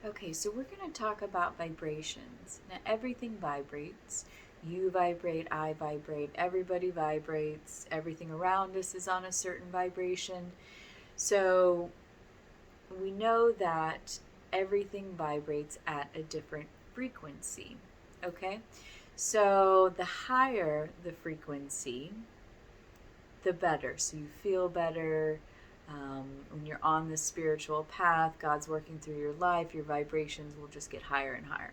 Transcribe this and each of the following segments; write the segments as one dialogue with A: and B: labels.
A: Okay, so we're going to talk about vibrations. Now, everything vibrates. You vibrate, I vibrate, everybody vibrates, everything around us is on a certain vibration. So, we know that everything vibrates at a different frequency. Okay? So, the higher the frequency, the better. So, you feel better. When you're on the spiritual path, God's working through your life, your vibrations will just get higher and higher.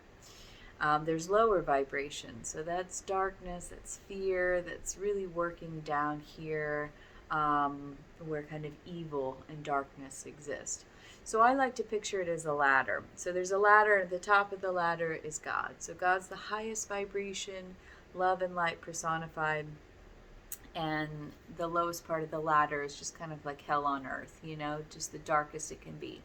A: There's lower vibrations, so that's darkness, that's fear, that's really working down here, where kind of evil and darkness exist. So I like to picture it as a ladder. So there's a ladder, at the top of the ladder is God. So God's the highest vibration, love and light personified, and the lowest part of the ladder is just kind of like hell on earth, just the darkest it can be.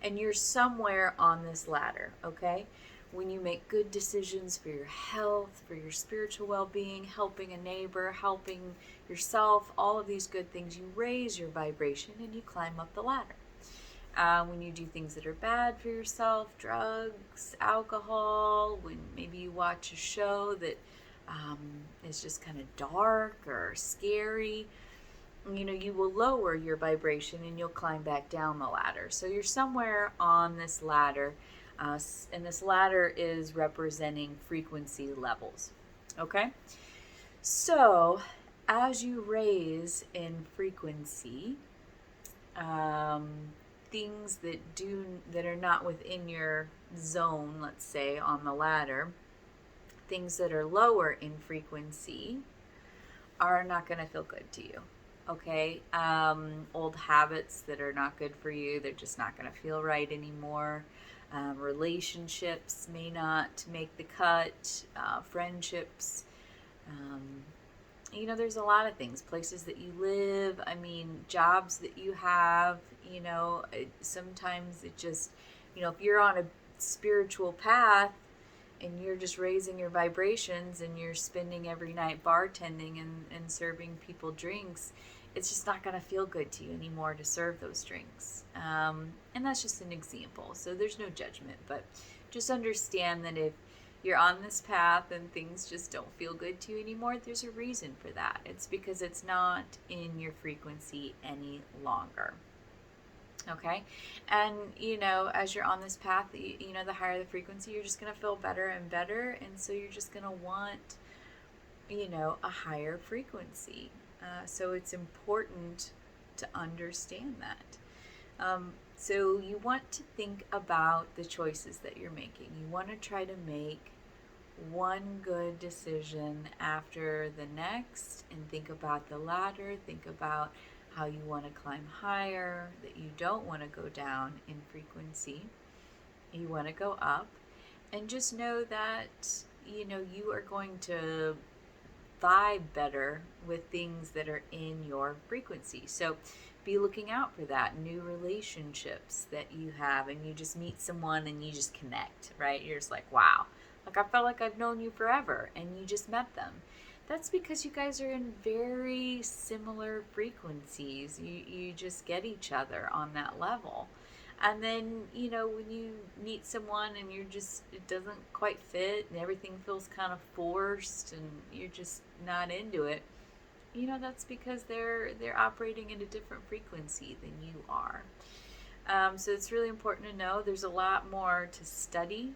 A: And you're somewhere on this ladder, okay? When you make good decisions for your health, for your spiritual well-being, helping a neighbor, helping yourself, all of these good things, you raise your vibration and you climb up the ladder. When you do things that are bad for yourself, drugs, alcohol, when maybe you watch a show that is just kind of dark or scary, you will lower your vibration and you'll climb back down the ladder. So you're somewhere on this ladder, and this ladder is representing frequency levels. Okay? So as you raise in frequency, things that are not within your zone, let's say on the ladder, things that are lower in frequency are not going to feel good to you. Okay, old habits that are not good for you, they're just not going to feel right anymore. Relationships may not make the cut. Friendships, there's a lot of things. Places that you live, jobs that you have, sometimes it just, if you're on a spiritual path and you're just raising your vibrations and you're spending every night bartending and serving people drinks, it's just not going to feel good to you anymore to serve those drinks. And that's just an example. So there's no judgment, but just understand that if you're on this path and things just don't feel good to you anymore, there's a reason for that. It's because it's not in your frequency any longer. Okay, and as you're on this path, the higher the frequency, you're just going to feel better and better, and so you're just going to want a higher frequency. So it's important to understand that. So you want to think about the choices that you're making. You want to try to make one good decision after the next, and think about the ladder, think about how you want to climb higher, that you don't want to go down in frequency. You want to go up, and just know that you are going to vibe better with things that are in your frequency. So be looking out for that. New relationships that you have, and you just meet someone and you just connect, right? You're just like, wow, like I felt like I've known you forever, and you just met them. That's because you guys are in very similar frequencies. You just get each other on that level. And then, when you meet someone and it doesn't quite fit and everything feels kind of forced and you're just not into it, that's because they're operating at a different frequency than you are. So it's really important to know there's a lot more to study.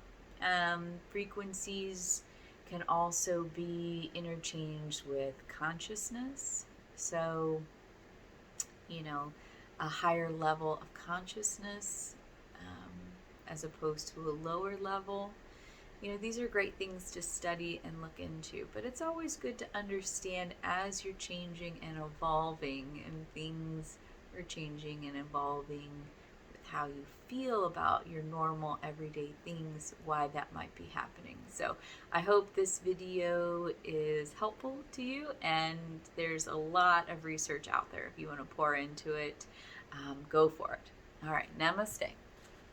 A: Frequencies can also be interchanged with consciousness. So, a higher level of consciousness, as opposed to a lower level. These are great things to study and look into, but it's always good to understand as you're changing and evolving, and things are changing and evolving with how you feel about your normal everyday things, why that might be happening. So I hope this video is helpful to you, and there's a lot of research out there. If you want to pour into it, go for it. All right, namaste.